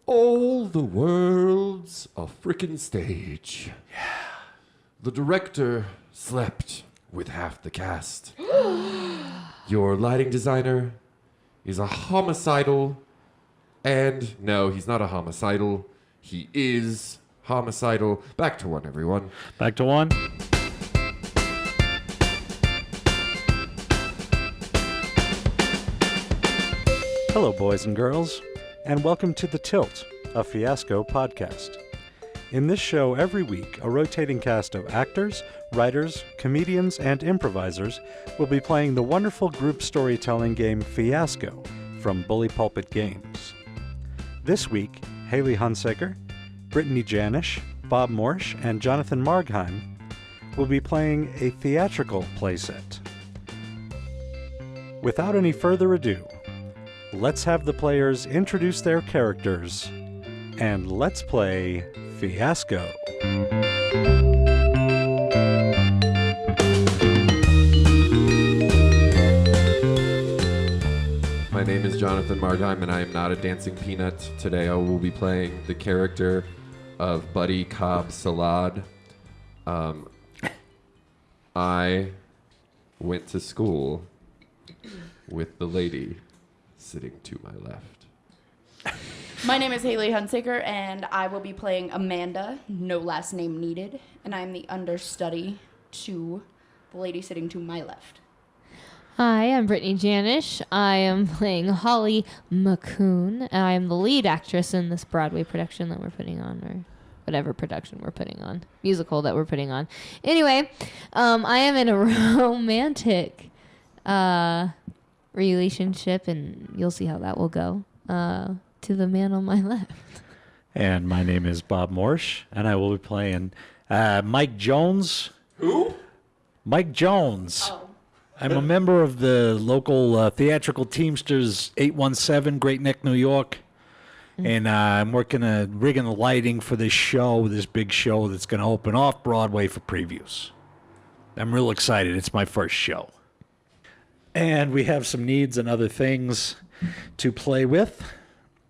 All the world's a frickin' stage. Yeah. The director slept with half the cast. Your lighting designer is a homicidal, and no, he's not a homicidal. He is homicidal. Back to one, everyone. Back to one. Hello, boys and girls, and welcome to The Tilt, a Fiasco podcast. In this show, every week, a rotating cast of actors, writers, comedians, and improvisers will be playing the wonderful group storytelling game Fiasco from Bully Pulpit Games. This week, Haley Hunsaker, Brittany Janisch, Bob Morsch, and Jonathan Margheim will be playing a theatrical playset. Without any further ado, let's have the players introduce their characters, and let's play Fiasco. My name is Jonathan Margheim, and I am not a dancing peanut. Today I will be playing the character of Buddy Cobb Salad. I went to school with the lady sitting to my left. My name is Haley Hunsaker, and I will be playing Amanda, no last name needed, and I'm the understudy to the lady sitting to my left. Hi, I'm Brittany Janisch. I am playing Holly McCoon, and I am the lead actress in this Broadway production that we're putting on, or whatever production we're putting on, musical that we're putting on. Anyway, I am in a romantic relationship, and you'll see how that will go, to the man on my left. And my name is Bob Morsch, and I will be playing Mike Jones. Who? Mike Jones. Oh. I'm a member of the local theatrical Teamsters 817, Great Neck, New York. And I'm working rigging the lighting for this show, this big show that's going to open off Broadway for previews. I'm real excited. It's my first show. And we have some needs and other things to play with.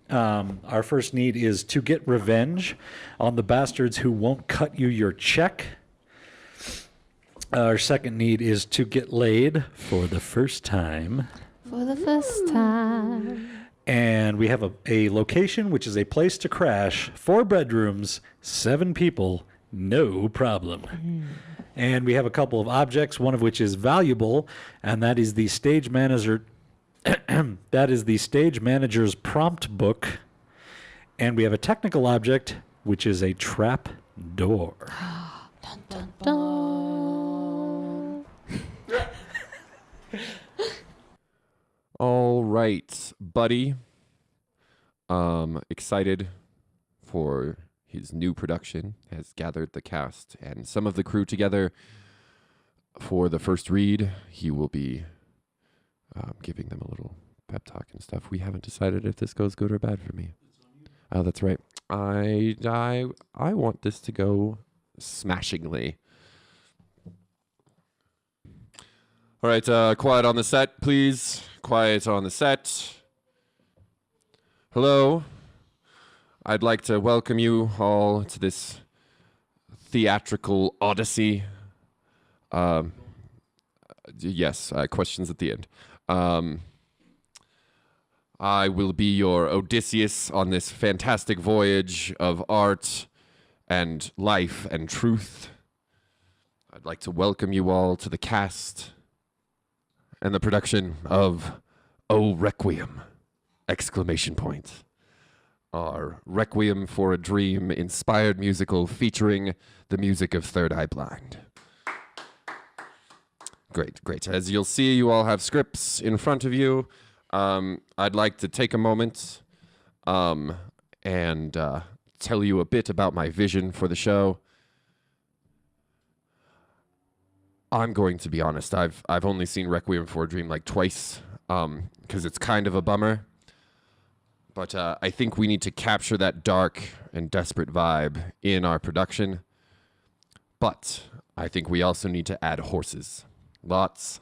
Our first need is to get revenge on the bastards who won't cut you your check. Our second need is to get laid for the first time. For the first time. And we have a location, which is a place to crash, 4 bedrooms, 7 people, no problem. And we have a couple of objects, one of which is valuable, and that is the stage manager. That is the stage manager's prompt book. And we have a technical object, which is a trap door. Dun, dun, dun. All right, Buddy. Excited for his new production, has gathered the cast and some of the crew together for the first read. He will be giving them a little pep talk and stuff. We haven't decided if this goes good or bad for me. Oh, that's right. I want this to go smashingly. All right, quiet on the set, please. Quiet on the set. Hello. I'd like to welcome you all to this theatrical odyssey. Yes, questions at the end. I will be your Odysseus on this fantastic voyage of art and life and truth. I'd like to welcome you all to the cast and the production of O Requiem! Exclamation point. Our Requiem for a Dream inspired musical featuring the music of Third Eye Blind. Great, great. As you'll see, you all have scripts in front of you. I'd like to take a moment and tell you a bit about my vision for the show. I'm going to be honest. I've only seen Requiem for a Dream like twice because it's kind of a bummer. But I think we need to capture that dark and desperate vibe in our production. But I think we also need to add horses. Lots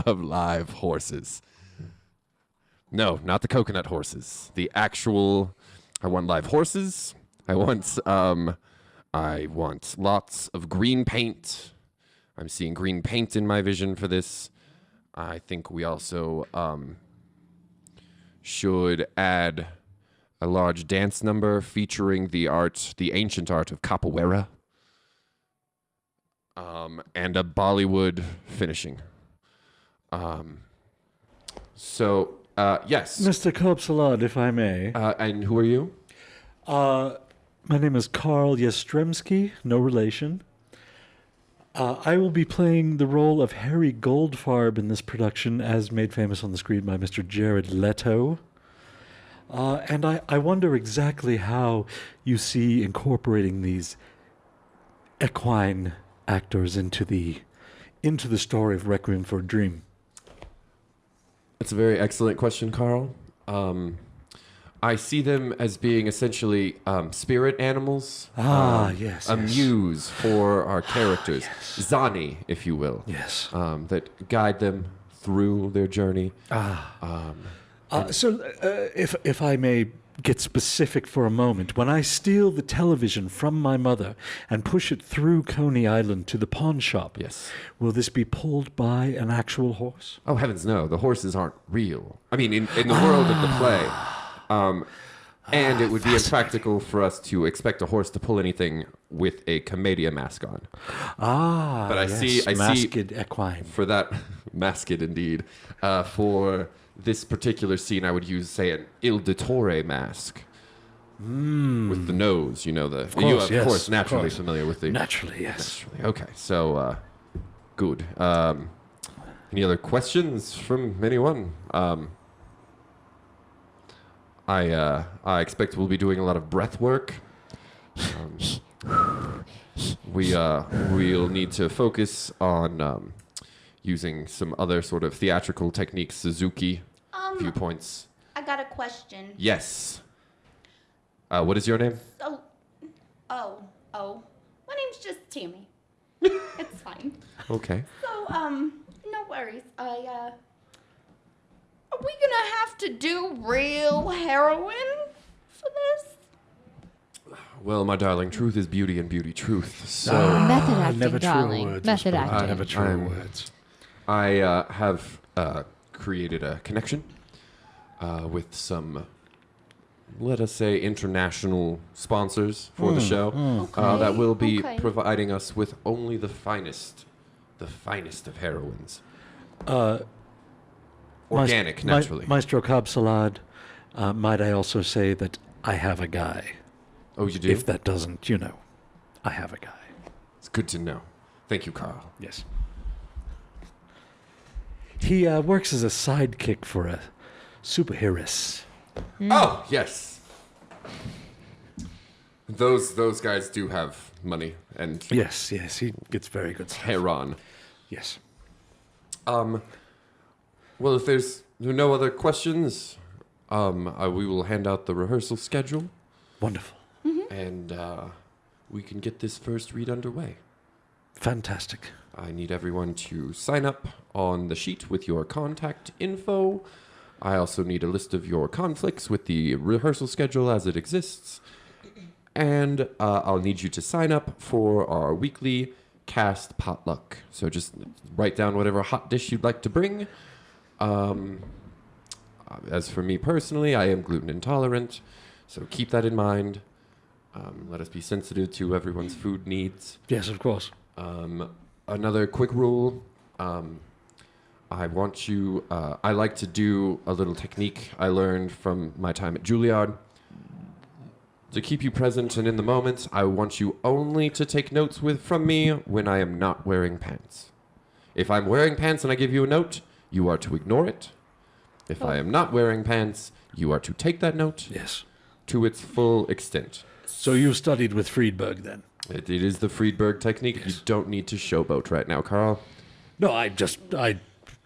of live horses. No, not the coconut horses. The actual I want live horses. I want lots of green paint. I'm seeing green paint in my vision for this. I think we also should add a large dance number featuring the ancient art of capoeira, and a Bollywood finishing. Yes. Mr. Cobb-Salad, if I may. And who are you? My name is Carl Yastremski, no relation. I will be playing the role of Harry Goldfarb in this production, as made famous on the screen by Mr. Jared Leto. And I wonder exactly how you see incorporating these equine actors into the story of Requiem for a Dream. That's a very excellent question, Carl. I see them as being essentially spirit animals. Yes. A muse for our characters. Yes. Zani, if you will. Yes. That guide them through their journey. If I may get specific for a moment, when I steal the television from my mother and push it through Coney Island to the pawn shop, Yes. will this be pulled by an actual horse? Oh, heavens no. The horses aren't real. I mean, in the world of the play. And it would be impractical for us to expect a horse to pull anything with a commedia mask on. But I see masked equine. For that, masked indeed. For this particular scene, I would use, say, an Il Dottore mask. With the nose, you know, Of course, naturally familiar with the... Naturally, yes. Naturally. Okay, so, good. Any other questions from anyone? I expect we'll be doing a lot of breath work. We'll need to focus on using some other sort of theatrical techniques, Suzuki viewpoints. I got a question. Yes. What is your name? Oh. My name's just Tammy. It's fine. Okay. So, no worries. Are we gonna have to do real heroin for this? Well, my darling, truth is beauty and beauty truth. So Method acting, never true darling. words. Method Never acting. true words. I have created a connection with some, let us say, international sponsors for the show that will be providing us with only the finest of heroines. Organic, naturally. Maestro Cobb-Salad, might I also say that I have a guy. Oh, you do? If that doesn't, I have a guy. It's good to know. Thank you, Carl. Yes. He works as a sidekick for a superhero. Oh, yes. Those guys do have money and Yes, he gets very good stuff. heron. Yes. Well, if there's no other questions, we will hand out the rehearsal schedule. Wonderful. And we can get this first read underway. Fantastic. I need everyone to sign up on the sheet with your contact info. I also need a list of your conflicts with the rehearsal schedule as it exists. And I'll need you to sign up for our weekly cast potluck. So just write down whatever hot dish you'd like to bring. As for me personally, I am gluten intolerant, so keep that in mind. Let us be sensitive to everyone's food needs. Yes, of course. Another quick rule, I want you, I like to do a little technique I learned from my time at Juilliard. To keep you present and in the moment, I want you only to take notes from me when I am not wearing pants. If I'm wearing pants and I give you a note, you are to ignore it. If I am not wearing pants, you are to take that note Yes. to its full extent. So you studied with Friedberg then? It is the Friedberg technique. You don't need to showboat right now, Carl. No, I studied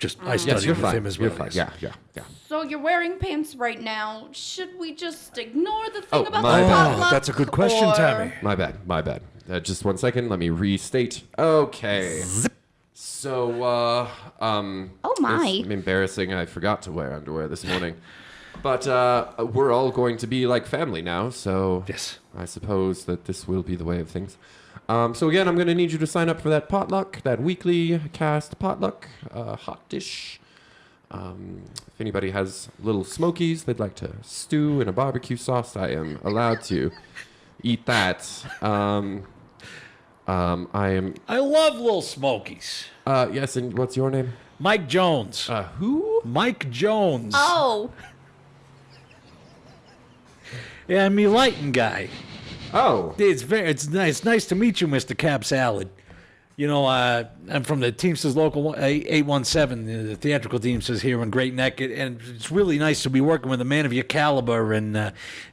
Yes, you're with fine. him as well. You're fine. yes. Yeah. So you're wearing pants right now. Should we just ignore the thing Oh, about my the bad. potluck? That's a good question, or- Tammy. My bad. Just 1 second. Let me restate. Okay. So, Oh my. it's embarrassing. I forgot to wear underwear this morning. But we're all going to be like family now, so Yes. I suppose that this will be the way of things. So again, I'm going to need you to sign up for that potluck, that weekly cast potluck, hot dish. If anybody has little smokies they'd like to stew in a barbecue sauce, I am allowed to eat that. I am. I love Little Smokies. Yes, and what's your name? Mike Jones. Who? Mike Jones. Oh, Yeah, I'm a lighting guy. Oh. It's nice to meet you, Mr. Cab Salad. You know, I'm from the Teamsters Local 817, the theatrical Teamsters here in Great Neck, and it's really nice to be working with a man of your caliber. And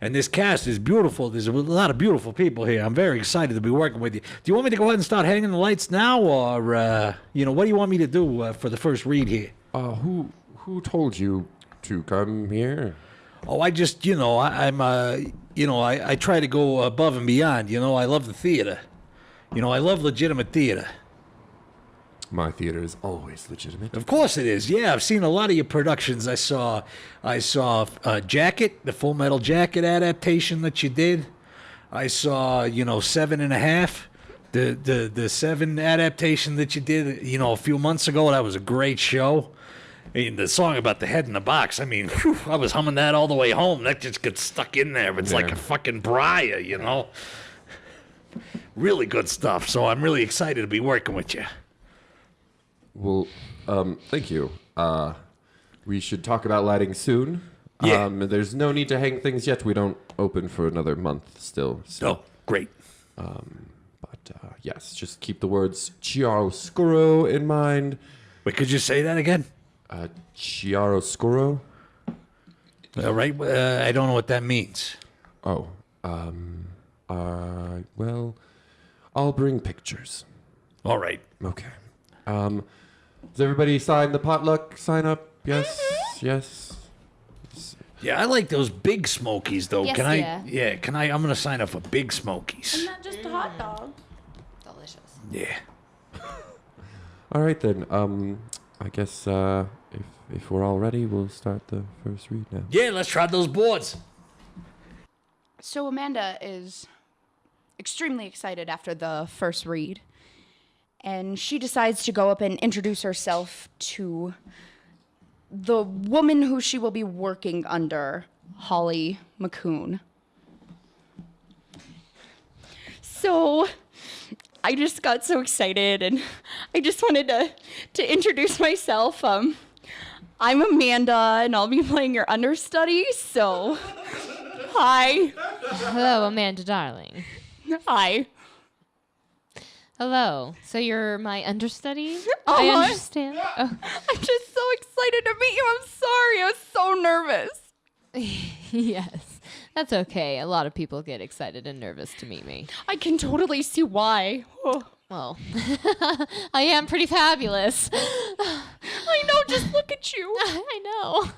this cast is beautiful. There's a lot of beautiful people here. I'm very excited to be working with you. Do you want me to go ahead and start hanging the lights now, or what do you want me to do for the first read here? Who told you to come here? Oh, I just, I try to go above and beyond. I love the theater. I love legitimate theater. My theater is always legitimate. Of course it is. Yeah, I've seen a lot of your productions. I saw Jacket, the Full Metal Jacket adaptation that you did. I saw, 7.5, the Seven adaptation that you did, a few months ago. That was a great show. And the song about the head in the box, I mean, whew, I was humming that all the way home. That just gets stuck in there. It's like a fucking briar, Really good stuff. So I'm really excited to be working with you. Well, thank you. We should talk about lighting soon. Yeah. There's no need to hang things yet. We don't open for another month still. So. Oh, great. But yes, just keep the words chiaroscuro in mind. Wait, could you say that again? Chiaroscuro? All right. I don't know what that means. Oh, well, I'll bring pictures. All right. Okay. Does everybody sign the potluck? Sign up? Yes? Yes? Yeah, I like those big Smokies, though. Yes, Can yeah. I? Yeah, can I? I'm going to sign up for big Smokies. isn't that just a hot dog? Delicious. Yeah. All right, then. I guess if we're all ready, we'll start the first read now. Yeah, let's try those boards. So Amanda is extremely excited after the first read, and she decides to go up and introduce herself to the woman who she will be working under, Holly McCoon. So I just got so excited, and I just wanted to introduce myself. I'm Amanda, and I'll be playing your understudy, so hi. Hello, Amanda, darling. Hi. Hello. So you're my understudy? I Uh-huh. understand. Oh. I'm just so excited to meet you. I'm sorry. I was so nervous. Yes, that's okay. A lot of people get excited and nervous to meet me. I can totally see why. Oh, Well, I am pretty fabulous. I know. Just look at you. I know.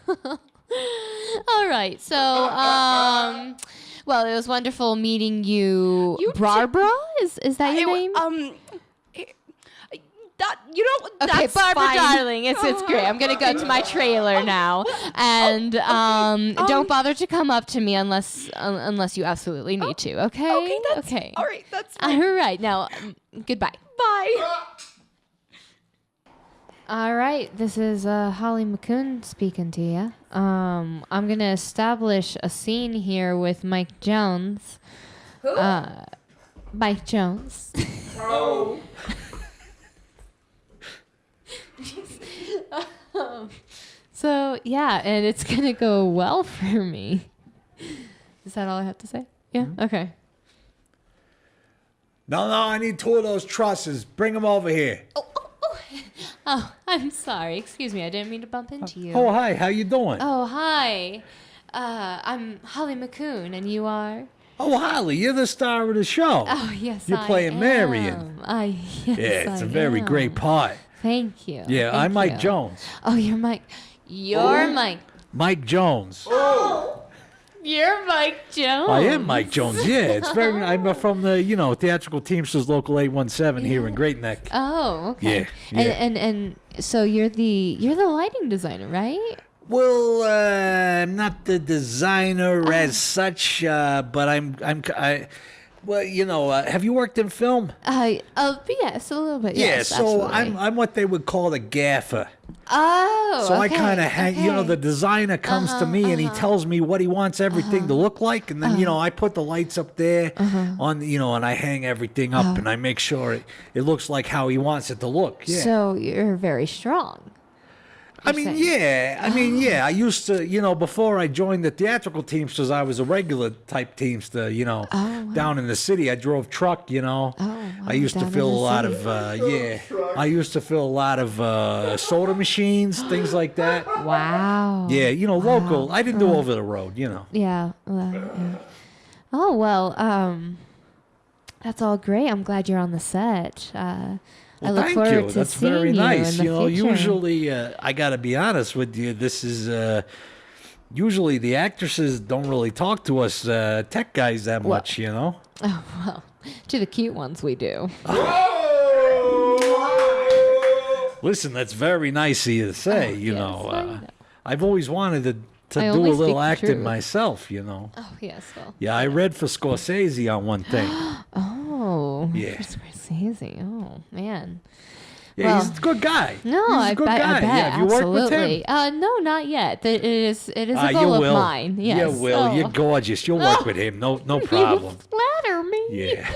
All right. So, well, it was wonderful meeting you. You Barbara? Is that your name? That's Okay, Barbara, fine. darling, it's great. I'm gonna go to my trailer now, and don't bother to come up to me unless you absolutely need to. Okay. Okay, that's okay. all right. That's fine. All right. Now, goodbye. Bye. All right, this is Holly McCoon speaking to you. I'm gonna establish a scene here with Mike Jones. Who? Mike Jones. Oh. So yeah, and it's gonna go well for me. Is that all I have to say? Yeah. Okay. No, I need 2 of those trusses. Bring them over here. Oh, I'm sorry. Excuse me. I didn't mean to bump into you. Oh, hi. How you doing? Oh, hi. I'm Holly McCoon, and you are? Oh, Holly, you're the star of the show. Oh, yes, You're I playing am. Marion. Yes, Yeah, it's I a very am. great part. Thank you. Yeah, Thank I'm Mike you. Jones. Oh, you're Mike. You're Mike. Mike Jones. You're Mike Jones. I am Mike Jones. Yeah, it's very. I'm from the theatrical Teamsters Local 817 here in Great Neck. Oh, okay. Yeah, yeah. And so you're the lighting designer, right? Well, I'm not the designer as such, but well, have you worked in film? Yes, a little bit. Yes, so absolutely. I'm what they would call a gaffer. Oh, So okay, I kind of hang, the designer comes to me and he tells me what he wants everything to look like, and then I put the lights up there on, and I hang everything up and I make sure it looks like how he wants it to look. Yeah. So you're very strong. I mean, yeah. I used to, before I joined the theatrical Teamsters, I was a regular type Teamster, down in the city. I drove truck, I used to down in fill a the lot city. of, I used to fill a lot of soda machines, things like that. Wow. Yeah, local. I didn't do over the road, Yeah. Yeah. Oh well. That's all great. I'm glad you're on the set. I look Thank forward you. to That's seeing very nice. you in the future. Usually, I got to be honest with you. This is usually the actresses don't really talk to us tech guys that much, Oh well, to the cute ones we do. Listen, that's very nice of you to say. Yes, I know. I've always wanted to I do only a speak little the acting truth. myself. Oh yes, well. Yeah, I read for Scorsese on one thing. Oh. Yeah. For Scorsese. Oh man. Yeah, Well, he's a good guy. No, he's I a good bet. guy. I bet. Yeah, have you absolutely. worked with him? No, not yet. It is a You goal of will. mine. Yes. You will. Oh. You're gorgeous. You'll work with him. No problem. You flatter me. Yeah.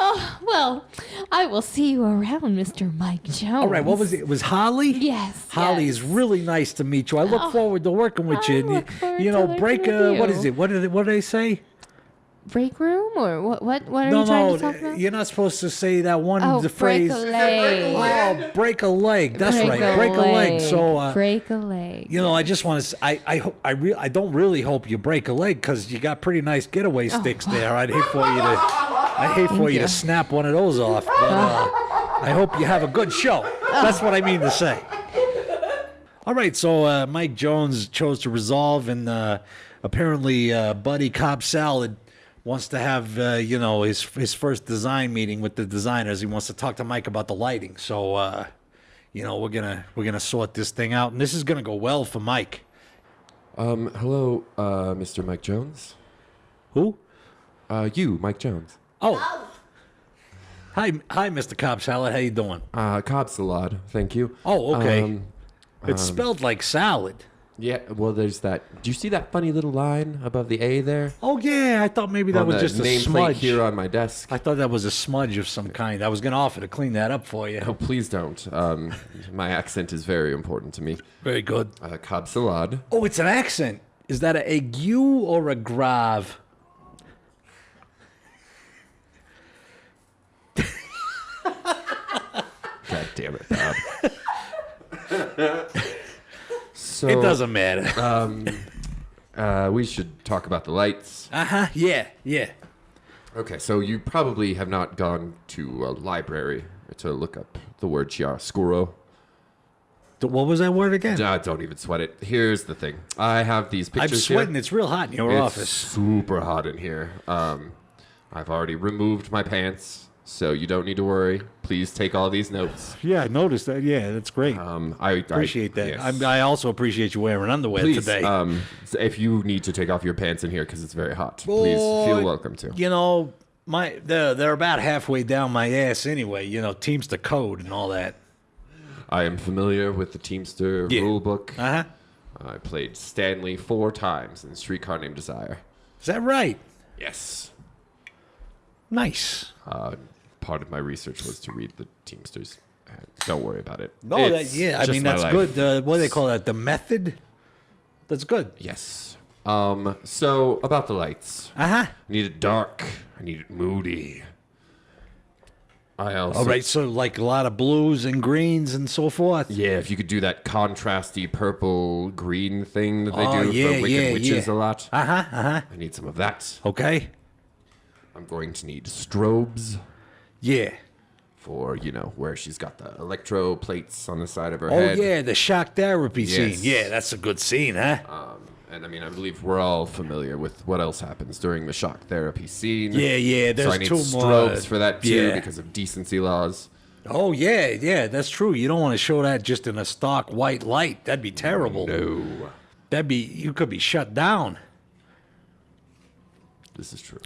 Oh well, I will see you around, Mr. Mike Jones. All right. What was it? It was Holly? Yes. Holly yes. is really nice to meet you. I look forward to working with I you. look forward You to know, working break with what you. is it? What do they say? break room or what? What are you trying to talk about? You're not supposed to say that one. Oh, the break phrase. a leg. Oh, break a leg. That's Break right. a Break a leg. So, break a leg. you know, I just want to. I don't really hope you break a leg because you got pretty nice getaway sticks there. I'd hate for you to. I'd hate for you you. to snap one of those off. But I hope you have a good show. That's what I mean to say. All right, so Mike Jones chose to resolve, and apparently Buddy Cobb Salad wants to have his first design meeting with the designers. He wants to talk to Mike about the lighting. So we're gonna sort this thing out, and this is gonna go well for Mike. Hello, Mr. Mike Jones. Who? You, Mike Jones. Oh. Hi, Mr. Cobb Salad. How you doing? Cobb Salad, thank you. Oh, okay. It's spelled like salad. Yeah, well, there's that. Do you see that funny little line above the A there? Oh yeah, I thought maybe that On was the just a nameplate smudge. here on my desk. I thought that was a smudge of some kind. I was gonna offer to clean that up for you. Oh, please don't. My accent is very important to me. Very good. Cobb Salad. Oh, it's an accent. Is that a ague or a grave? God damn it, Bob. So, It doesn't matter. we should talk about the lights. Yeah. Okay, so you probably have not gone to a library to look up the word chiaroscuro. What was that word again? Don't even sweat it. Here's the thing. I have these I'm pictures sweating. here. It's real hot in your It's office. super hot in here. I've already removed my pants, so you don't need to worry. Please take all these notes. Yeah, I noticed that. Yeah, that's great. I appreciate that. yes. I also appreciate you wearing underwear Please, today. if you need to take off your pants in here because it's very hot, please feel welcome to. You know, they're about halfway down my ass anyway. You know, Teamster code and all that. I am familiar with the Teamster rule book. Uh huh. I played Stanley 4 times in Streetcar Named Desire. Is that right? Yes. Nice. Part of my research was to read the Teamsters. Don't worry about it. No, It's I just mean my that's life. good. What do they call that? The method. That's good. Yes. So about the lights. Uh huh. I need it dark. I need it moody. I also. All right, so like a lot of blues and greens and so forth. Yeah, if you could do that contrasty purple green thing that they Oh, do yeah, for Wicked yeah, Witches yeah. a lot. Uh-huh. I need some of that. Okay. I'm going to need strobes Yeah. for, where she's got the electro plates on the side of her Oh head. yeah, the shock therapy scene. Yes. Yeah, that's a good scene, huh? And I believe we're all familiar with what else happens during the shock therapy scene. Yeah, So there's I need two more. strobes for that too Yeah. because of decency laws. Oh, yeah, that's true. You don't want to show that just in a stock white light. That'd be terrible. No. You could be shut down. This is true.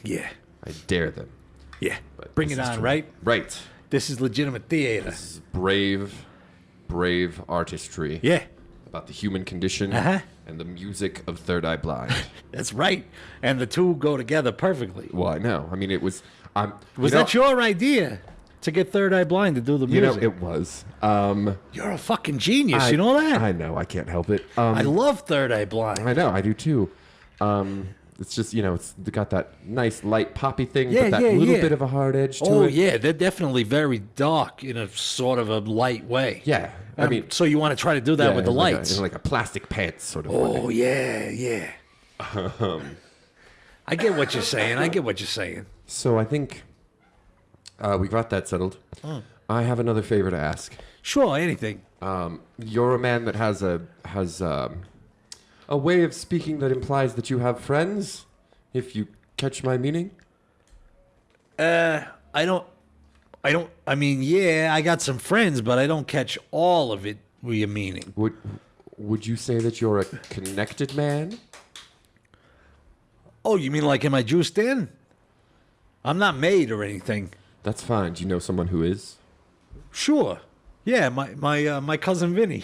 Yeah, I dare them. yeah. But Bring this it is on, true. right? Right. This is legitimate theater. This is brave artistry. Yeah, About the human condition Uh-huh. and the music of Third Eye Blind. that's right. And the two go together perfectly. Well, I know. I mean, it was. Was that your idea to get Third Eye Blind to do the You know, music? it was. You're a fucking genius. You know that? I know. I can't help it. I love Third Eye Blind. I know. I do too. It's just, it's got that nice light poppy thing, Yeah, but that yeah, little yeah. bit of a hard edge to Oh, it. yeah. They're definitely very dark in a sort of a light way. Yeah. I mean, so you want to try to do that yeah, with the in like lights. in like a plastic pants sort of Oh, way. yeah. I get what you're saying. So I think we got that settled. I have another favor to ask. Sure, anything. You're a man that has a way of speaking that implies that you have friends, if you catch my meaning. I mean, yeah, I got some friends, but I don't catch all of it with your meaning. Would you say that you're a connected man? Oh, you mean like am I juiced in? I'm not made or anything. That's fine. Do you know someone who is? Sure. Yeah, my cousin Vinny.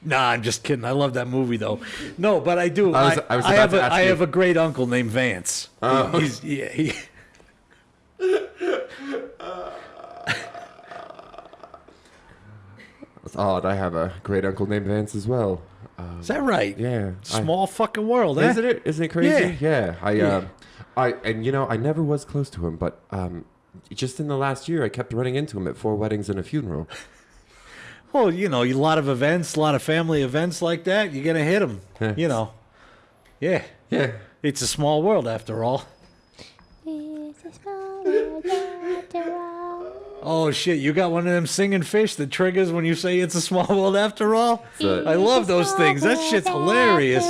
Nah, I'm just kidding. I love that movie though. No, but I do. I was about to ask I you. have a great uncle named Vance. He It's odd. I have a great uncle named Vance as well. Is that right? Yeah. Small fucking world, eh? Isn't it? Isn't it crazy? Yeah. I never was close to him, but just in the last year, I kept running into him at 4 weddings and a funeral. Well, a lot of events, a lot of family events like that. You're gonna hit them. Yeah. Yeah. Yeah. It's a small world after all. It's a small world after all. Oh shit! You got one of them singing fish that triggers when you say it's a small world after all. I love those things. That shit's hilarious.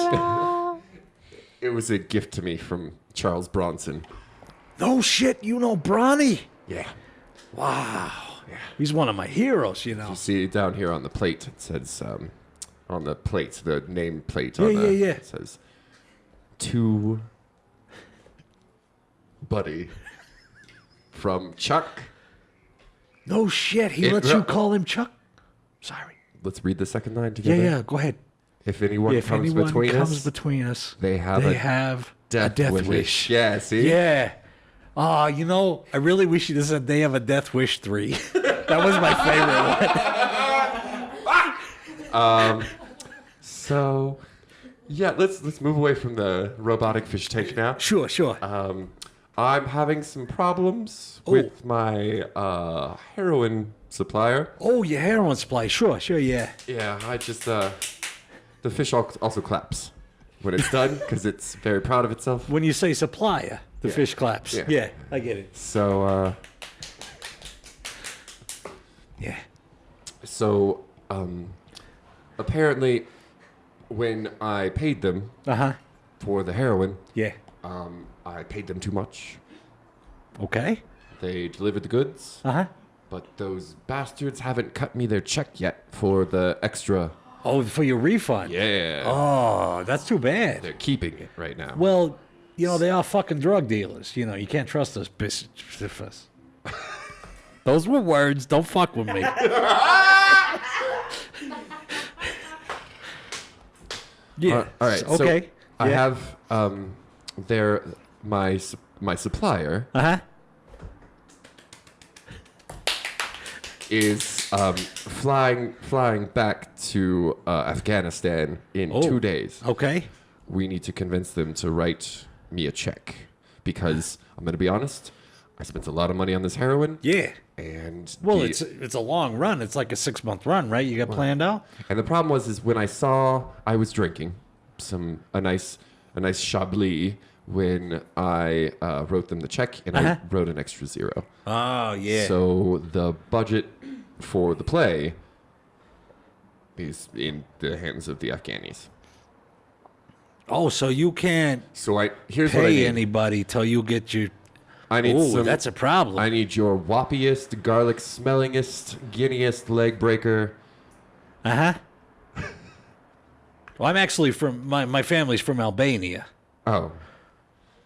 It was a gift to me from Charles Bronson. No shit, you know Bronny. Yeah. Wow. He's one of my heroes, You see down here on the plate, it says, on the plate, the name plate. Yeah. It says, to Buddy from Chuck. No shit, he It lets ru- you call him Chuck? Sorry. Let's read the second line Yeah, together. go ahead. If anyone If comes anyone between comes us, between us, they have a death wish. Yeah, see? Yeah. I really wish you just said they have a Death Wish 3. That was my favorite one. So, yeah, let's move away from the robotic fish tank now. Sure. I'm having some problems with my heroin supplier. Oh, your heroin supply. Sure, yeah. Yeah, I just the fish also claps when it's done because it's very proud of itself. When you say supplier, the fish claps. Yeah. Yeah, I get it. So, Yeah. so apparently, when I paid them Uh-huh. for the heroin, Yeah. I paid them too much. Okay. They delivered the goods, Uh-huh. but those bastards haven't cut me their check yet for the extra. Oh, for your refund? Yeah. Oh, that's too bad. They're keeping it right now. Well, they are fucking drug dealers. You can't trust those bitches. Those were words. Don't fuck with me. Yeah. All right. Okay. So I have my supplier Uh-huh. is flying back to Afghanistan in 2 days. Okay. We need to convince them to write me a check because I'm going to be honest, I spent a lot of money on this heroin. Yeah. And Well, it's a long run. It's like a 6-month run, right? You got planned out? and the problem was when I saw I was drinking a nice Chablis when I wrote them the check and I wrote an extra 0. Oh, yeah. So the budget for the play is in the hands of the Afghanis. Oh, so you can't So here's what I pay need. anybody till you get your... I need Oh, some. that's a problem. I need your whoppiest, garlic smellingest, guineast leg breaker. Uh-huh. Well, I'm actually from... My family's from Albania. Oh,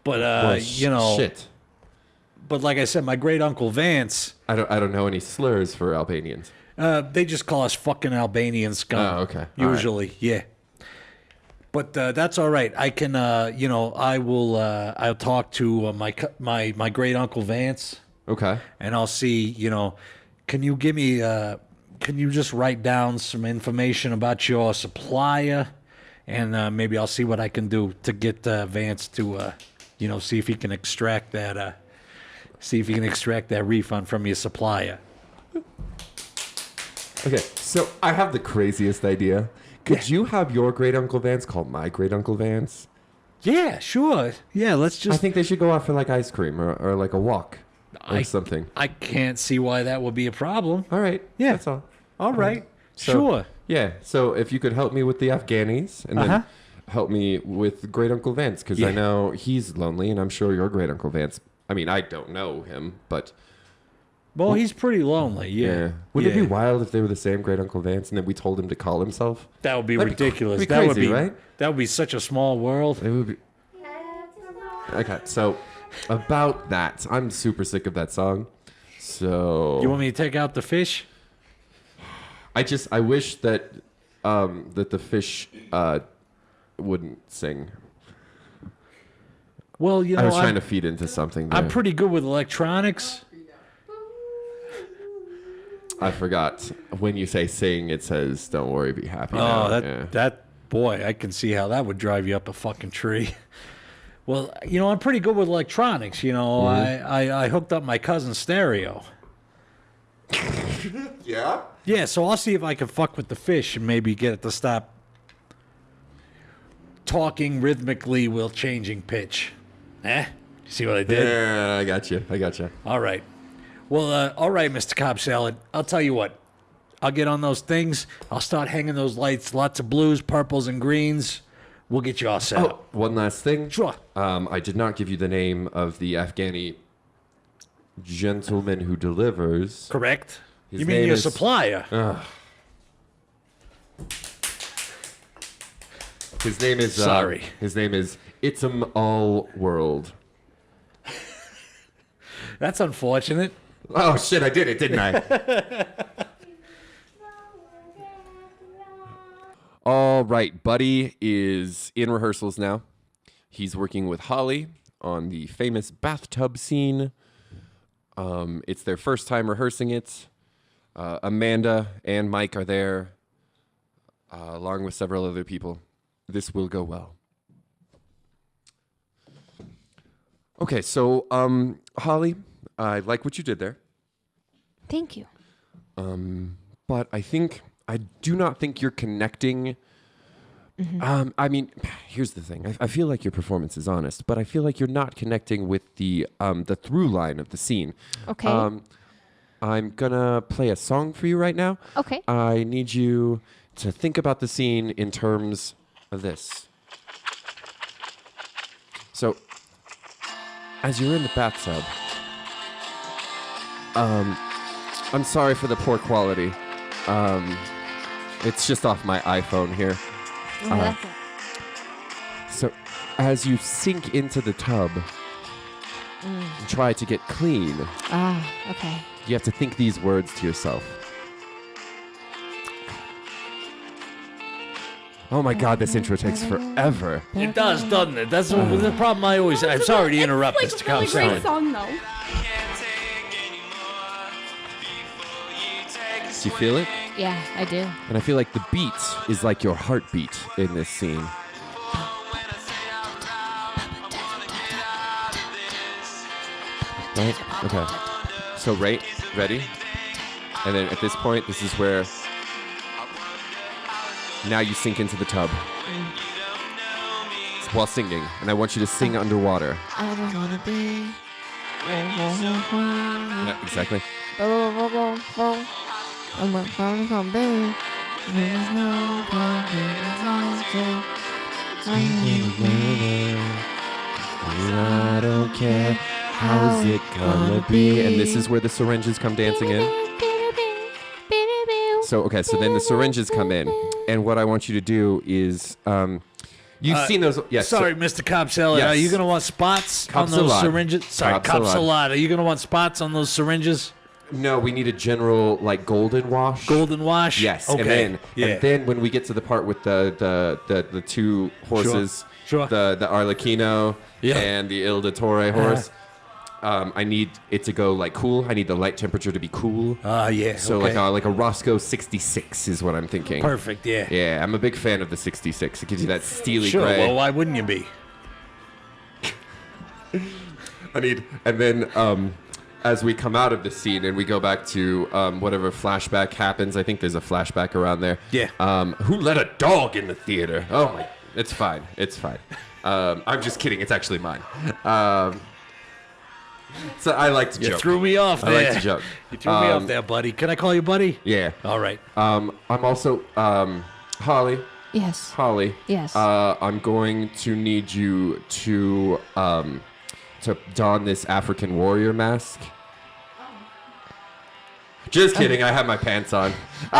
But, well, shit. But like I said, my great-uncle Vance, I don't know any slurs for Albanians. they just call us fucking Albanian scum. Oh, okay. All right. Usually, yeah. But that's all right. I can, I will. I'll talk to my great uncle Vance, Okay. and I'll see. Can you give me? Can you just write down some information about your supplier, and maybe I'll see what I can do to get Vance to, see if he can extract that. See if he can extract that refund from your supplier. Okay. So I have the craziest idea. Could you have your great uncle Vance call my great uncle Vance? Yeah, sure. Yeah, let's just. I think they should go out for like ice cream or like a walk or something. I can't see why that would be a problem. All right. Yeah. That's all. All right. So, Sure. Yeah. So if you could help me with the Afghanis and then help me with great uncle Vance, because I Yeah. know he's lonely and I'm sure your great uncle Vance. I mean, I don't know him, but Well, he's pretty lonely. Yeah. Would it be wild if they were the same great uncle Vance and then we told him to call himself? That would be That'd be ridiculous. crazy, That would be right? That would be such a small world. It would be. Okay, so about that, I'm super sick of that song. So You want me to take out the fish? I wish that that the fish wouldn't sing. Well, I was trying to feed into something there. I'm pretty good with electronics. I forgot. When you say sing, it says "Don't worry, be happy." Oh, now. that boy, I can see how that would drive you up a fucking tree. Well, I'm pretty good with electronics. Mm-hmm. I hooked up my cousin's stereo. Yeah. Yeah, so I'll see if I can fuck with the fish and maybe get it to stop talking rhythmically while changing pitch. You see what I did? Yeah, I got you. All right. Well, all right, Mr. Cobb Salad. I'll tell you what. I'll get on those things. I'll start hanging those lights. Lots of blues, purples, and greens. We'll get you all set Oh, up. one last thing. Sure. I did not give you the name of the Afghani gentleman who delivers. Correct? His You mean name your is- supplier? His name is. Sorry. His name is Itzum All World. That's unfortunate. Oh shit! I did it, didn't I? All right, Buddy is in rehearsals now. He's working with Holly on the famous bathtub scene. It's their first time rehearsing it. Amanda and Mike are there, along with several other people. This will go well. Okay, so Holly, I like what you did there. Thank you. But I do not think you're connecting. I mean, here's the thing. I feel like your performance is honest, but I feel like you're not connecting with the through line of the scene. Okay. I'm gonna play a song for you right now. Okay. I need you to think about the scene in terms of this. So, as you're in the bathtub, I'm sorry for the poor quality. It's just off my iPhone here. That's it. So, as you sink into the tub and try to get clean, Okay. you have to think these words to yourself. Oh my God, this intro takes forever. It does, doesn't it? That's the problem I always... I'm sorry to interrupt, Like Mr. a really Cobb great Salad. song though. Do you feel it? Yeah, I do. And I feel like the beat is like your heartbeat in this scene. Right? Okay. So, ready? And then at this point, this is where now you sink into the tub while singing. And I want you to sing underwater. I don't wanna be. Yeah, exactly. I'm a come baby. There's no care. How's it gonna be? And this is where the syringes come dancing in. So, okay, so then the syringes come in. And what I want you to do is, you've seen those. Yes. Sorry, Mr. Copsella. Yes. Are you going to want spots on those Copsalot. syringes? Sorry, Copsalot. Copsalot. Are you going to want spots on those syringes? No, we need a general, like, golden wash. Golden wash? Yes. Okay. And then when we get to the part with the two horses, Sure. the Arlecchino Yeah. and the Il Dottore horse, I need it to go, like, cool. I need the light temperature to be cool. Yeah. So okay. like a Roscoe 66 is what I'm thinking. Perfect, yeah. Yeah, I'm a big fan of the 66. It gives you that steely Sure, gray. well, why wouldn't you be? And then as we come out of the scene and we go back to whatever flashback happens, I think there's a flashback around there. Yeah. Who let a dog in the theater? Oh my, it's fine. It's fine. I'm just kidding. It's actually mine. So I like to You joke. threw me off there. I like to joke. You threw me off there, buddy. Can I call you buddy? Yeah. All right. I'm also Holly. Yes. Holly. Yes. I'm going to need you to don this African warrior mask. Just kidding. I have my pants on. It's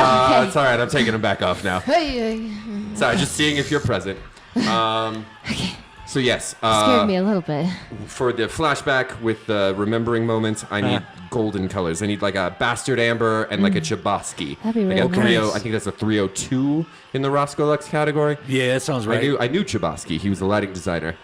all right. I'm taking them back off now. Sorry, just seeing if you're present. Okay. So yes. Scared me a little bit. For the flashback with the remembering moments, I need golden colors. I need like a bastard amber and like a Chbosky. That'd be like really a nice. I think that's a 302 in the Roscoe Lux category. Yeah, that sounds right. I knew Chbosky. He was a lighting designer.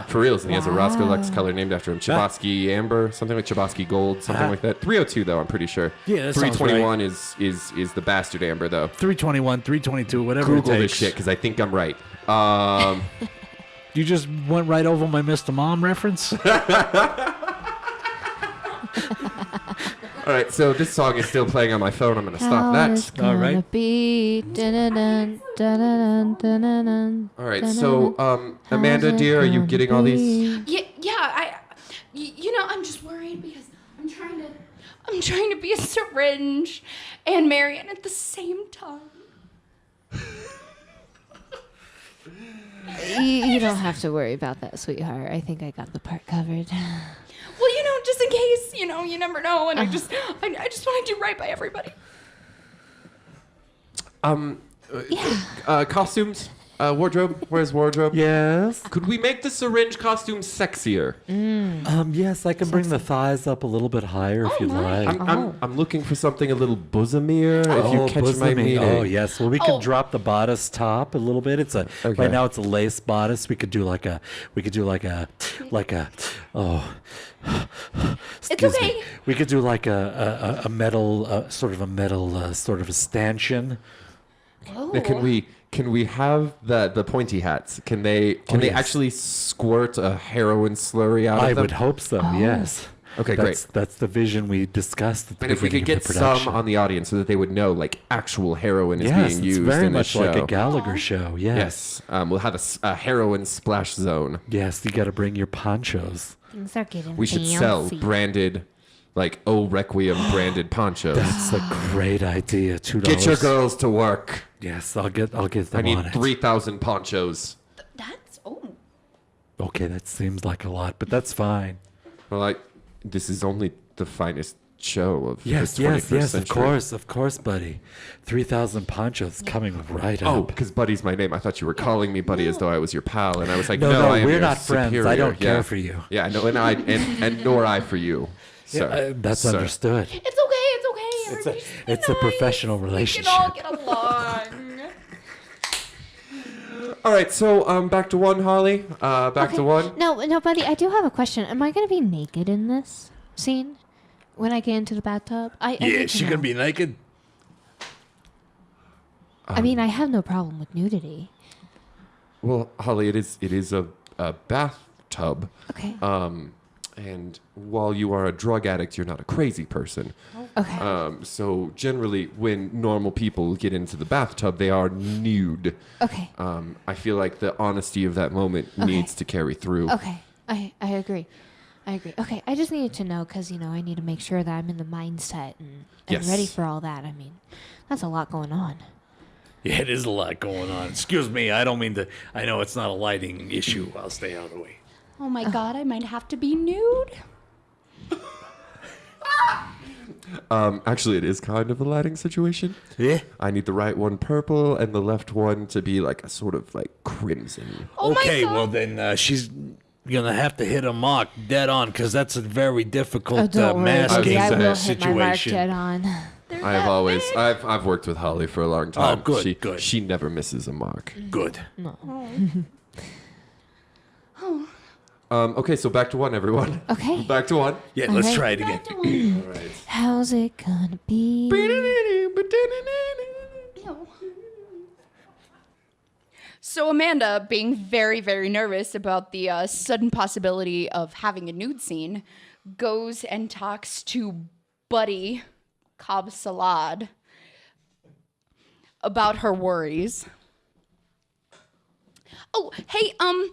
For reals, and he has a Roscoe Lux color named after him. Chbosky Amber, something like Chbosky Gold, something like that. 302 though, I'm pretty sure. Yeah, that sounds 321 is the bastard amber though. 321, 322, whatever Google it this takes. shit because I think I'm right. You just went right over my Mr. Mom reference? All right, so this song is still playing on my phone. I'm gonna stop that. All right. Be dun-dun-dun, dun-dun-dun, dun-dun-dun, All right, so Amanda, dear, are you getting all these? Yeah, I'm just worried because I'm trying to be a syringe and Marion at the same time. You don't have to worry about that, sweetheart. I think I got the part covered. Well, just in case, you never know, and I just want to do right by everybody. Costumes, wardrobe. Where's wardrobe? Yes. Could we make the syringe costume sexier? Yes, I can bring the thighs up a little bit higher if you'd my. like. I'm looking for something a little bosomier. If you catch my bosomy. meaning. Oh, yes. Well, we can Oh. drop the bodice top a little bit. It's Okay. right now it's a lace bodice. We could do like a excuse okay. me. We could do like a metal sort of a stanchion. Now, can we have the pointy hats? Can they yes. actually squirt a heroin slurry out I of them? would hope so. Yes. Okay, great. That's the vision we discussed at the And if we could beginning of get the some production. on the audience so that they would know, like, actual heroin is yes, being it's used very in this much like show. a Gallagher show. Yes. Yes, we'll have a heroin splash zone. Yes, you got to bring your ponchos. Things are getting We should sell fancy. branded, like, Requiem branded ponchos. That's a great idea. $2. Get your girls to work. Yes, I'll get them I need on it. 3,000 ponchos. That's Okay, that seems like a lot, but that's fine. Well, this is only the finest show of Yes, the 21st yes, century. of course, buddy. 3,000 ponchos coming right Oh, up. because Buddy's my name. I thought you were calling me Buddy as though I was your pal, and I was like, No, I am we're your not friends. I superior." don't care Yeah. for you. Yeah, no, and nor I for you. Sir. That's Sir. understood. It's okay. Everybody just be It's a nice. professional We relationship. can all get along. All right, so back to one, Holly. Back to one. No, buddy, I do have a question. Am I going to be naked in this scene when I get into the bathtub? I Yeah, need to she know. gonna be naked? I mean, I have no problem with nudity. Well, Holly, it is a bathtub. Okay. And while you are a drug addict, you're not a crazy person. Okay. So generally, when normal people get into the bathtub, they are nude. Okay. I feel like the honesty of that moment needs to carry through. Okay. I agree. Okay, I just needed to know because, I need to make sure that I'm in the mindset and Yes. ready for all that. I mean, that's a lot going on. Yeah, it is a lot going on. Excuse me, I don't mean to. I know it's not a lighting issue. I'll stay out of the way. Oh my God, I might have to be nude. Actually, it is kind of a lighting situation. Yeah. I need the right one purple and the left one to be like a sort of like crimson. Oh my Okay, God. well then she's gonna have to hit a mark dead on because that's a very difficult don't worry, masking baby, I will hit my mark situation. dead on. I have always, I've worked with Holly for a long time. good, good. She never misses a mark. Good. Okay, so back to one, everyone. Okay. Back to one. Yeah, let's right. try it again. All right. How's it gonna be? So Amanda, being very, very nervous about the sudden possibility of having a nude scene, goes and talks to Buddy Cobb Salad about her worries. Oh, hey, Buddy,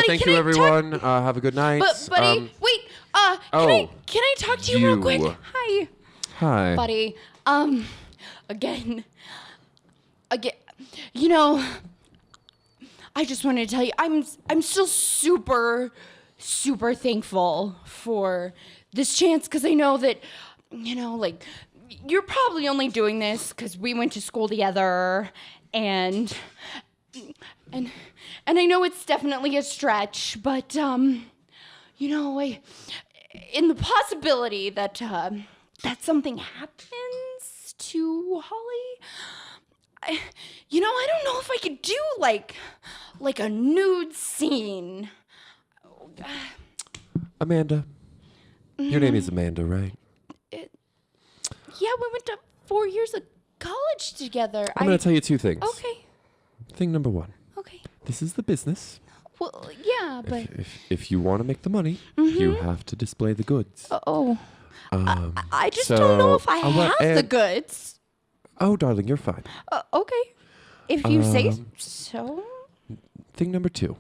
Thank can you, I everyone. Have a good night. Buddy, wait, can I talk to you real quick? you. Hi. Hi. Buddy, again, you know, I just wanted to tell you, I'm still super thankful for this chance, because I know that, you know, like, you're probably only doing this because we went to school together, and I know it's definitely a stretch, but, you know, in the possibility that, that something happens to Holly, I don't know if I could do, like a nude scene. Amanda. Your name is Amanda, right? Yeah, we went to 4 years of college together. I'm going to tell you two things. Okay, Thing number one. okay. This is the business. Well, yeah, but... If you want to make the money, you have to display the goods. I just don't know if I have the and- goods. Oh, darling, you're fine. Okay. If you say so. Thing number two.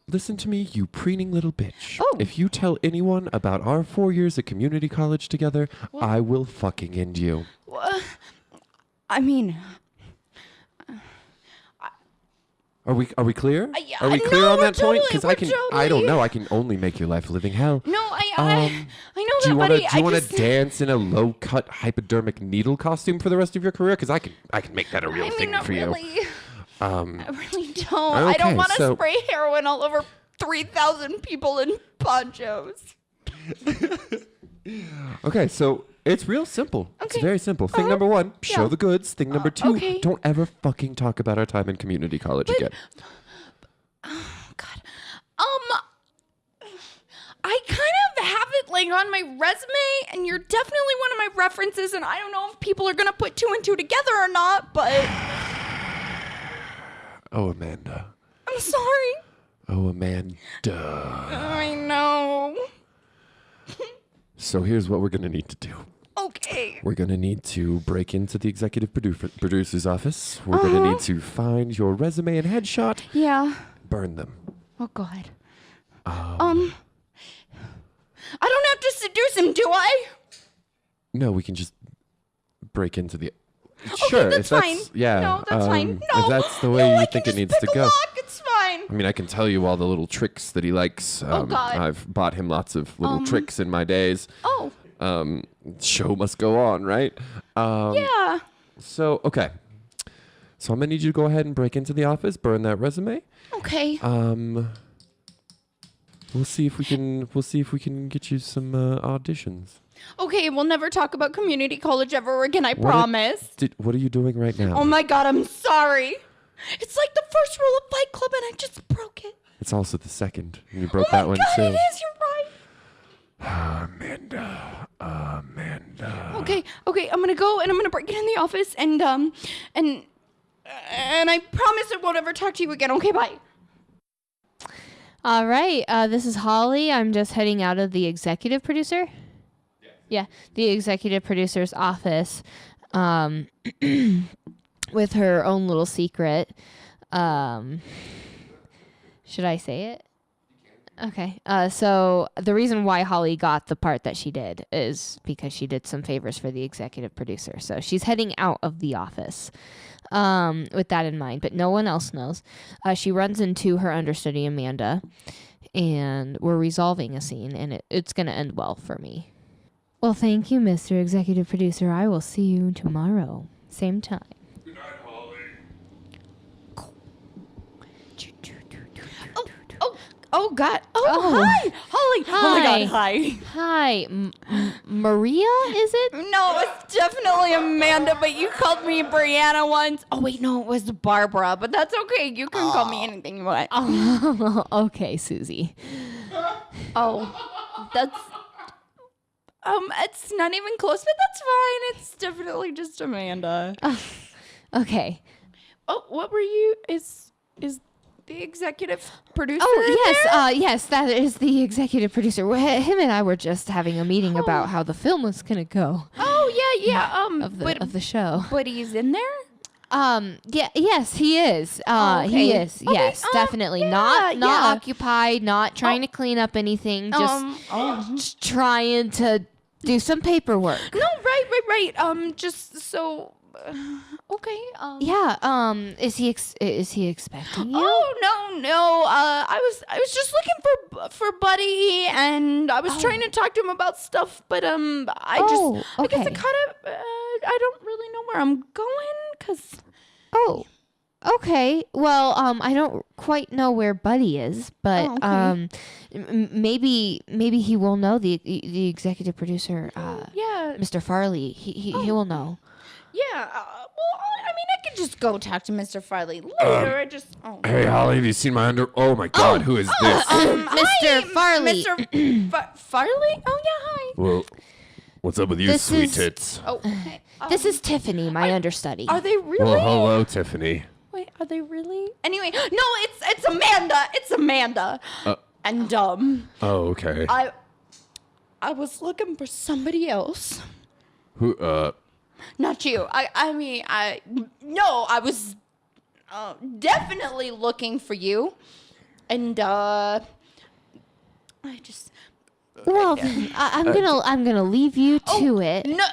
Listen to me, you preening little bitch. Oh. If you tell anyone about our 4 years at community college together, I will fucking end you. I mean... Are we clear? yeah, Are we no, clear on we're that point? Because totally- I don't know. I can only make your life a living hell. No, I know Do you that, want buddy. to I just... dance in a low cut hypodermic needle costume for the rest of your career? Because I can make that a real I mean, thing not for really. you. I really don't. I don't okay, want to so- spray heroin all over 3,000 people in ponchos. Okay, so it's real simple. It's Okay. very simple. Thing number one, show Yeah. the goods. Thing number two, okay. don't ever fucking talk about our time in community college again. God. I kind of have it like on my resume, and you're definitely one of my references, and I don't know if people are gonna put two and two together or not, but Oh, Amanda. I'm sorry. Oh, Amanda. I know. So here's what we're going to need to do. Okay. We're going to need to break into the executive producer's office. We're going to need to find your resume and headshot, Yeah. burn them. Oh God. I don't have to seduce him, do I? No, we can just break into the... Okay, that's fine. Yeah. No, that's fine. No. If that's the way no, I you can think it just needs pick to a go. lock. It's fine. I mean, I can tell you all the little tricks that he likes. God. I've bought him lots of little tricks in my days. Oh. Show must go on, right? Yeah. So, okay. So I'm going to need you to go ahead and break into the office, burn that resume. Okay. We'll see if we can get you some auditions. Okay, we'll never talk about community college ever again, I What promise. What are you doing right now? Oh my God, I'm sorry. It's like the first rule of Fight Club, and I just broke it. It's also the second. And you broke Oh my that one God, too. it is. You're right. Amanda. Okay, I'm gonna go and I'm gonna break it in the office, and I promise I won't ever talk to you again. Okay, bye. All right. This is Holly. I'm just heading out of the executive producer. Yeah, the executive producer's office, with her own little secret. Should I say it? Okay. So the reason why Holly got the part that she did is because she did some favors for the executive producer. So she's heading out of the office with that in mind, but no one else knows. She runs into her understudy, Amanda, and we're resolving a scene, and it's going to end well for me. Well, thank you, Mr. Executive Producer. I will see you tomorrow. Same time. Good night, Holly. Oh God! Oh, Oh. hi, Holly! Oh my God! Hi. Hi. Maria, is it? No, it's definitely Amanda, but you called me Brianna once. Oh wait, no, it was Barbara, but that's okay. You can call me anything you want. Oh, okay, Susie. Oh, that's it's not even close, but that's fine. It's definitely just Amanda. Okay. Oh, what were you? Is the executive producer? Oh, yes, there? yes, that is the executive producer. Him and I were just having a meeting about how the film was gonna go Oh yeah. of the show. But he's in there. Yeah, yes, he is. Oh, He okay. is. Okay, Yes, definitely. yeah, Not yeah. occupied, not trying to clean up anything, just trying to do some paperwork. No, right. Just so. Okay. Yeah. Is he expecting you? Oh no. I was just looking for Buddy, and I was trying to talk to him about stuff, but I guess I okay. kind of I don't really know where I'm going, cause. Oh, okay. Well, I don't quite know where Buddy is, but Oh, okay. maybe he will know the executive producer, Yeah. Mr. Farley. He will know. Yeah. Well, I mean, I could just go talk to Mr. Farley later. I just. Oh. Hey, Holly, have you seen my Oh my God, who is this? Mr. Hi, Farley. Mr. Farley? Oh yeah, hi. Well, what's up with you, This sweet is- tits? Oh, okay. This is Tiffany, my understudy. Are they really? Well, hello, Tiffany. Wait, are they really? Anyway, no, it's Amanda. It's Amanda. And Oh, okay. I was looking for somebody else. Who? Not you. I mean, I was definitely looking for you. And I just Well, then, I'm gonna leave you to it. no.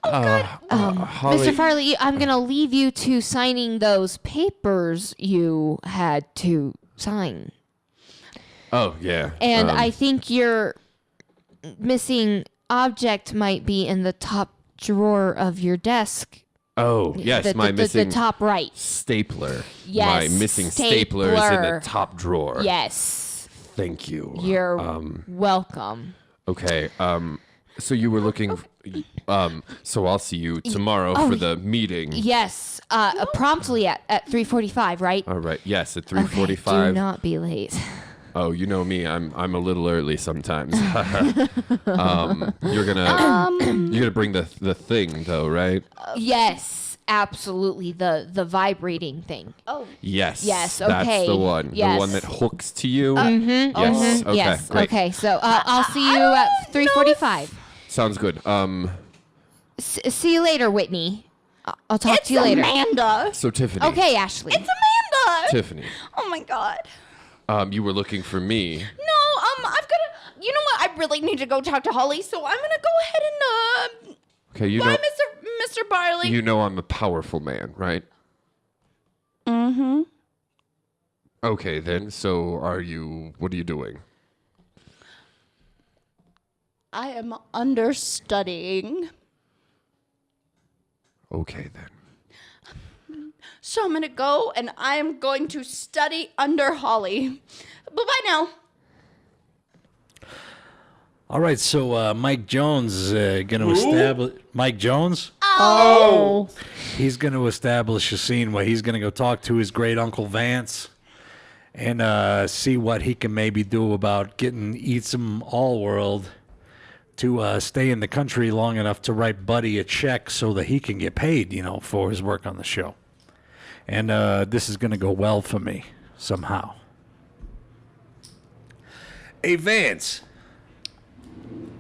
Holly. Mr. Farley, I'm gonna leave you to signing those papers you had to sign. Oh, yeah. And I think your missing object might be in the top drawer of your desk. Oh, yes, the, my the, missing the top right. stapler. Yes, My missing stapler is in stapler. the top drawer. Yes, Thank you. you're welcome. Okay. So you were looking. So I'll see you tomorrow for the meeting. Yes, promptly at 3:45, right? All right. Yes, at Okay, 3:45. do not be late. Oh, you know me. I'm a little early sometimes. You're gonna bring the thing though, right? Yes, absolutely. The vibrating thing. Oh. Yes. Yes, That's okay, the one. yes. The one that hooks to you. Yes. Okay. Yes. Great. Okay. So I'll see you at 3:45. Sounds good. See you later, Whitney. I'll talk to you later. Amanda. So Tiffany. Okay, Ashley. It's Amanda. Tiffany. Oh my God. You were looking for me. No, I've got to. You know what? I really need to go talk to Holly, so I'm gonna go ahead and Okay. You bye, know. Mr. Barley. You know I'm a powerful man, right? Mm-hmm. Okay then. So what are you doing? I am understudying. Okay then. So I'm gonna go and I am going to study under Holly. Bye-bye now. All right, so Mike Jones is going to establish... Mike Jones? Oh. He's going to establish a scene where he's going to go talk to his great uncle Vance and see what he can maybe do about getting Eatsum Allworld to stay in the country long enough to write Buddy a check so that he can get paid, for his work on the show. And this is going to go well for me somehow. Hey, Vance.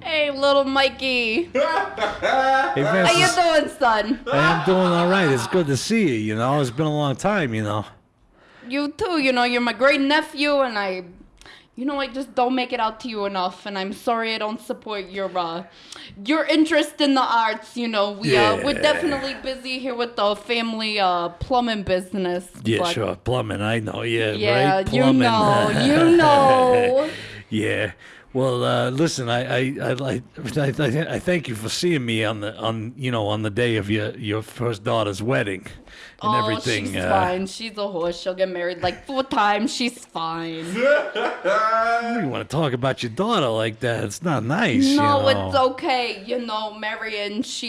Hey, little Mikey. Hey, Vance. How you doing, son? Hey, I'm doing all right. It's good to see you, It's been a long time, You too. You're my great nephew, and I I just don't make it out to you enough, and I'm sorry I don't support your interest in the arts. We're definitely busy here with the family plumbing business. Yeah, but sure. Plumbing, I know. Yeah, yeah, right? Plumbing. you know. Yeah. Well, listen, I thank you for seeing me on the day of your first daughter's wedding and everything. She's fine. She's a horse. She'll get married like 4 times. She's fine. You want to talk about your daughter like that? It's not nice. No, it's okay. Marion, it's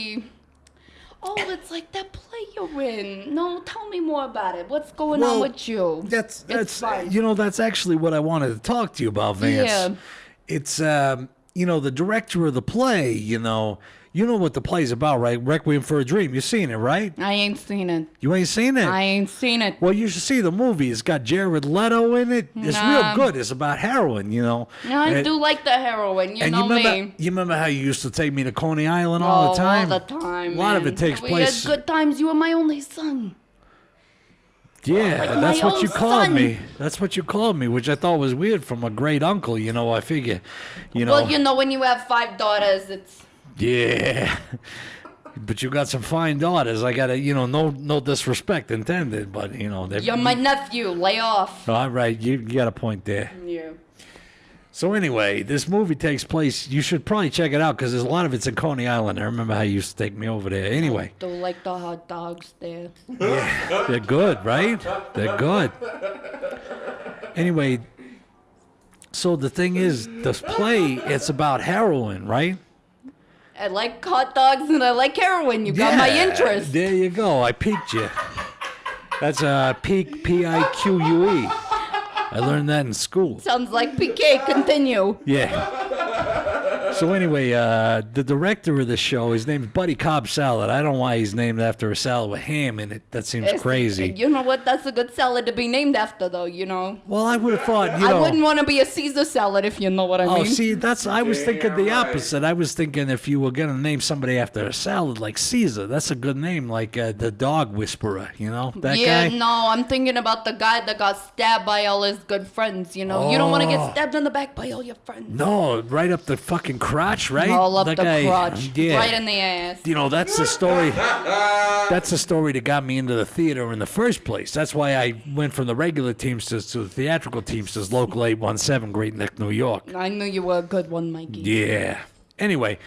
like that play you're in. No, tell me more about it. What's going on with you? That's fine. That's actually what I wanted to talk to you about, Vance. Yeah. It's the director of the play, you know what the play's about, right? Requiem for a Dream. You seen it, right? I ain't seen it. You ain't seen it? I ain't seen it. Well, you should see the movie. It's got Jared Leto in it. It's real good. It's about heroin, No, I do like the heroin. You know me. You remember how you used to take me to Coney Island all the time? All the time. A lot of it takes place. We had good times. You were my only son. Yeah, Like that's my what you own called son. me. That's what you called me, which I thought was weird from a great uncle. I figure, Well, when you have 5 daughters, it's... Yeah. But you got some fine daughters. I gotta, no disrespect intended, but they're. You're my nephew. Lay off. All right, you got a point there. Yeah. So anyway, this movie takes place. You should probably check it out because there's a lot of it's in Coney Island. I remember how you used to take me over there. Anyway. Do like the hot dogs there. Yeah, they're good, right? They're good. Anyway, so the thing is, this play, it's about heroin, right? I like hot dogs and I like heroin. You got my interest. There you go. I piqued you. That's peak, P-I-Q-U-E. I learned that in school. Sounds like PK. Continue. Yeah. So anyway, the director of the show, his name's Buddy Cobb Salad. I don't know why he's named after a salad with ham in it. That seems crazy. You know what? That's a good salad to be named after, though, Well, I would have thought, I wouldn't want to be a Caesar salad, if you know what I mean. Oh, see, I was thinking the opposite. I was thinking if you were going to name somebody after a salad like Caesar, that's a good name, like the dog whisperer, that yeah, guy? no, I'm thinking about the guy that got stabbed by all his good friends, You don't want to get stabbed in the back by all your friends. No, right up the fucking crotch, right? All up That the guy, crotch. yeah. Right in the ass. That's the story. That's the story that got me into the theater in the first place. That's why I went from the regular Teamsters to the theatrical Teamsters, Local 817, Great Neck, New York. I knew you were a good one, Mikey. Yeah. Anyway,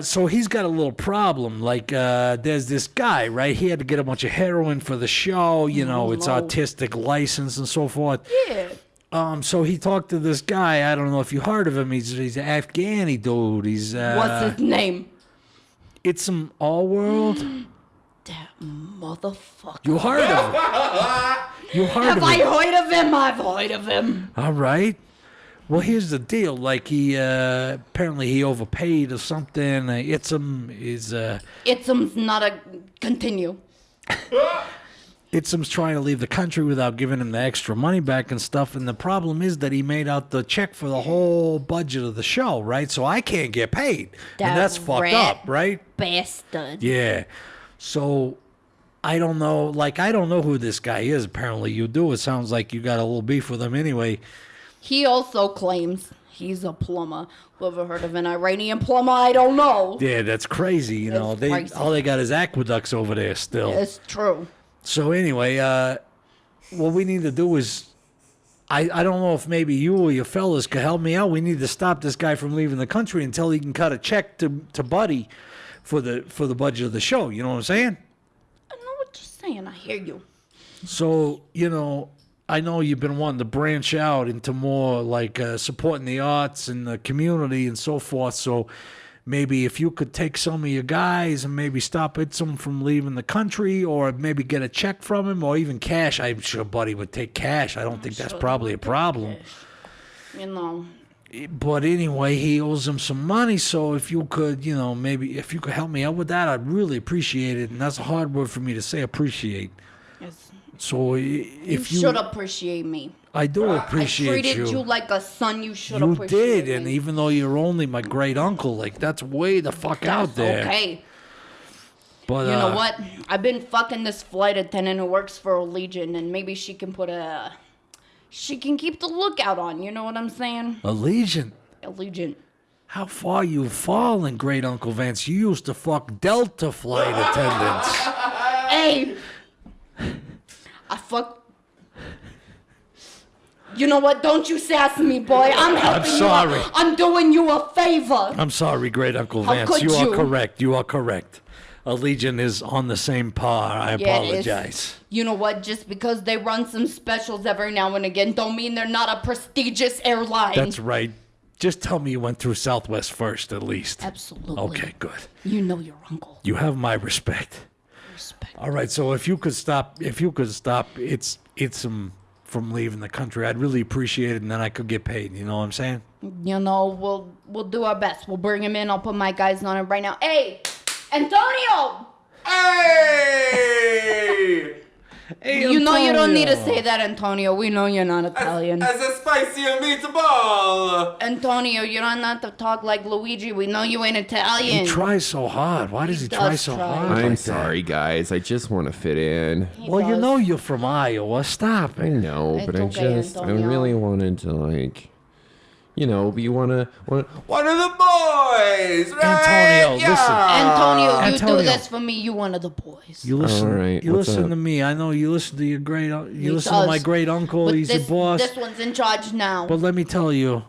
so he's got a little problem. Like, there's this guy, right? He had to get a bunch of heroin for the show. It's artistic license and so forth. Yeah. So he talked to this guy. I don't know if you heard of him. He's an Afghani dude. He's What's his name? It's some all world. That motherfucker. You heard of him? You heard Have of I him? heard of him? I've heard of him. All right. Well, here's the deal. Like he apparently he overpaid or something. Itzum is Itzum's not a continue. Itzum's trying to leave the country without giving him the extra money back and stuff. And the problem is that he made out the check for the whole budget of the show, right? So I can't get paid. And that's fucked up, right? Bastard. Yeah. So I don't know. Like, I don't know who this guy is. Apparently you do. It sounds like you got a little beef with him anyway. He also claims he's a plumber. Whoever heard of an Iranian plumber? I don't know. Yeah, that's crazy. It's crazy. All they got is aqueducts over there still. It's true. So anyway, what we need to do is, I don't know if maybe you or your fellas could help me out. We need to stop this guy from leaving the country until he can cut a check to Buddy for the budget of the show. You know what I'm saying? I know what you're saying. I hear you. So, I know you've been wanting to branch out into more like supporting the arts and the community and so forth. So maybe if you could take some of your guys and maybe stop Itzum from leaving the country, or maybe get a check from him, or even cash. I'm sure Buddy would take cash. I don't think that's probably a problem. But anyway, he owes him some money. So if you could, maybe if you could help me out with that, I'd really appreciate it. And that's a hard word for me to say, appreciate. Yes. So if you should appreciate me. I do appreciate I treated you like a son. You should appreciate me. You did, and even though you're only my great uncle, like that's way the fuck out there. Okay. But you know what? I've been fucking this flight attendant who works for Legion, and maybe she can put a she can keep the lookout on. You know what I'm saying? Allegiant. Allegiant. How far you've fallen, great Uncle Vance. You used to fuck Delta flight attendants. Hey, I fuck. You know what? Don't you sass me, boy. I'm helping you. sorry. I'm doing you a favor. I'm sorry, great Uncle How Vance. could You are you? correct. You are correct. Allegiant is on the same par. I Yeah, it is. apologize. You know what? Just because they run some specials every now and again, don't mean they're not a prestigious airline. That's right. Just tell me you went through Southwest first, at least. Absolutely. Okay, good. You know your uncle. You have my respect. Respect. All right, so if you could stop it's from leaving the country, I'd really appreciate it, and then I could get paid. You know what I'm saying? You know, we'll do our best. We'll bring him in. I'll put my guys on it right now. Hey, Antonio! Hey! Hey, You know you don't need to Antonio. say that, Antonio. We know you're not Italian. As a spicy meatball! Antonio, you don't have to talk like Luigi. We know you ain't Italian. He tries so hard. Why does he does try so try. hard? I'm like that? sorry, guys. I just want to fit in. He Well, you does. know you're from Iowa. Stop I it. know, It's but okay, I Antonio. really wanted to, like, you know, be one of the boys, right? Antonio, listen. Antonio, you Antonio. do this for me. You one of the boys. You listen. All right, You what's listen up? to me. I know you listen to your great. You He listen to does. my great uncle. But He's this, the boss. This one's in charge now. But let me tell you,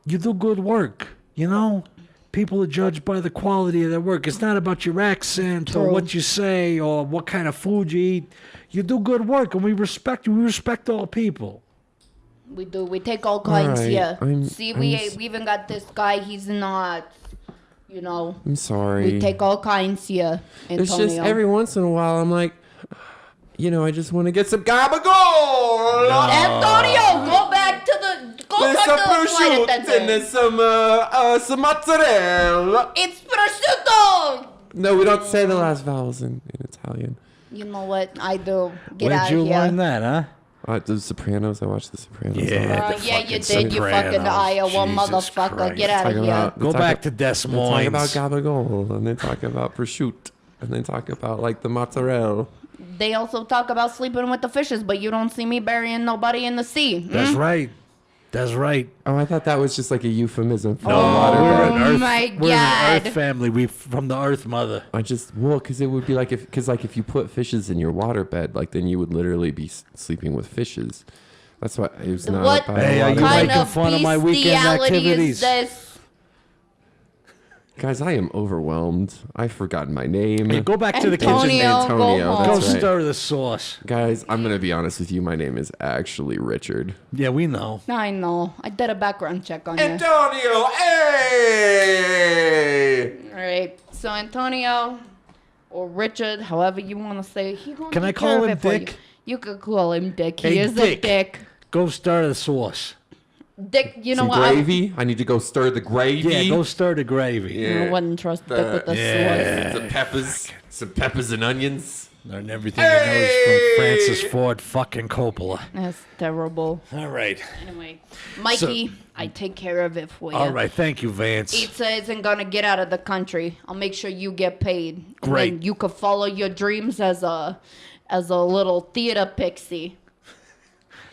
you do good work. You know, people are judged by the quality of their work. It's not about your accent or True. what you say or what kind of food you eat. You do good work, and we respect you. We respect all people. We do. We take all kinds right, here. I'm- See, I'm we s- we even got this guy. He's not. You know. I'm sorry. We take all kinds here, Antonio. It's just every once in a while I'm like, you know, I just want to get some gabagool. Antonio, go back to the. Go There's talk some to the flight prosciutto and attendant. there's some mozzarella. It's prosciutto. No, we don't say the last vowels in Italian. You know what? I do. Get Where'd out you of here. learn that, huh? The Sopranos. I watched The Sopranos. Yeah. a lot. Yeah, The you fucking did. You Sopranos. fucking Iowa Jesus motherfucker. Christ. Get out of Talking here. about- Go they back talk- to Des They talk Moines. about gabagool, and they talk about prosciutto, and they talk about like the mozzarella. They also talk about sleeping with the fishes, but you don't see me burying nobody in the sea. That's right. That's right. Oh, I thought that was just like a euphemism for No, water. we're but an Earth. my We're an God. Earth family. We from the Earth Mother. I just because it would be like if you put fishes in your waterbed, like then you would literally be sleeping with fishes. That's why it was not. What about Hey, are you water. kind making of fun of my weekend bestiality activities? is this? Guys, I am overwhelmed. I've forgotten my name. Hey, go back to the kitchen. Antonio, Antonio, go home. Go that's right. stir the sauce. Guys, I'm gonna be honest with you. My name is actually Richard. Yeah, we know. I know. I did a background check on you. Antonio, hey! All right. So Antonio or Richard, however you want to say, he gonna Can I take call care of him it for you. Dick? You could call him Dick. He Hey, is Dick. a dick. Go stir the sauce. Dick, you know Some what? gravy. I need to go stir the gravy. Yeah, go stir the gravy. I wouldn't trust Dick with the sauce. Some peppers and onions. Learn everything he knows from Francis Ford fucking Coppola. That's terrible. All right. Anyway, Mikey, I take care of it for you. All right. Thank you, Vance. Pizza isn't gonna get out of the country. I'll make sure you get paid. And Great. then you could follow your dreams as a little theater pixie.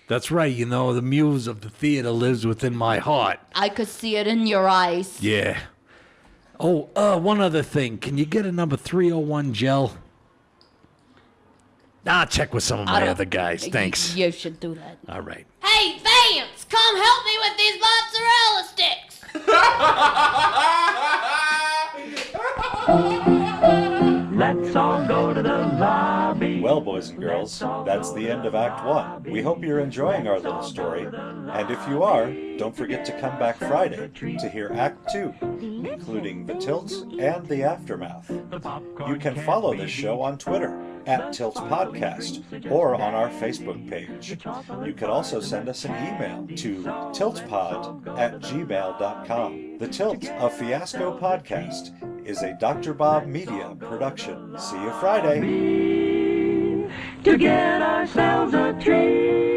That's right. You know, the muse of the theater lives within my heart. I could see it in your eyes. Yeah. Oh, one other thing. Can you get a number 301 gel? I'll check with some of I my don't- other guys. Thanks. You should do that. All right. Hey, Vance, come help me with these mozzarella sticks. Let's all go to the lobby. Well, boys and girls, that's the end of Act 1. We hope you're enjoying our little story, and if you are, don't forget to come back Friday to hear Act 2, including the tilt and the aftermath. You can follow this show on Twitter @TiltPodcast or on our Facebook page. You can also send us an email to tiltpod@gmail.com. The Tilt, a Fiasco podcast, is a Dr. Bob Media production. See you Friday. To get ourselves a treat.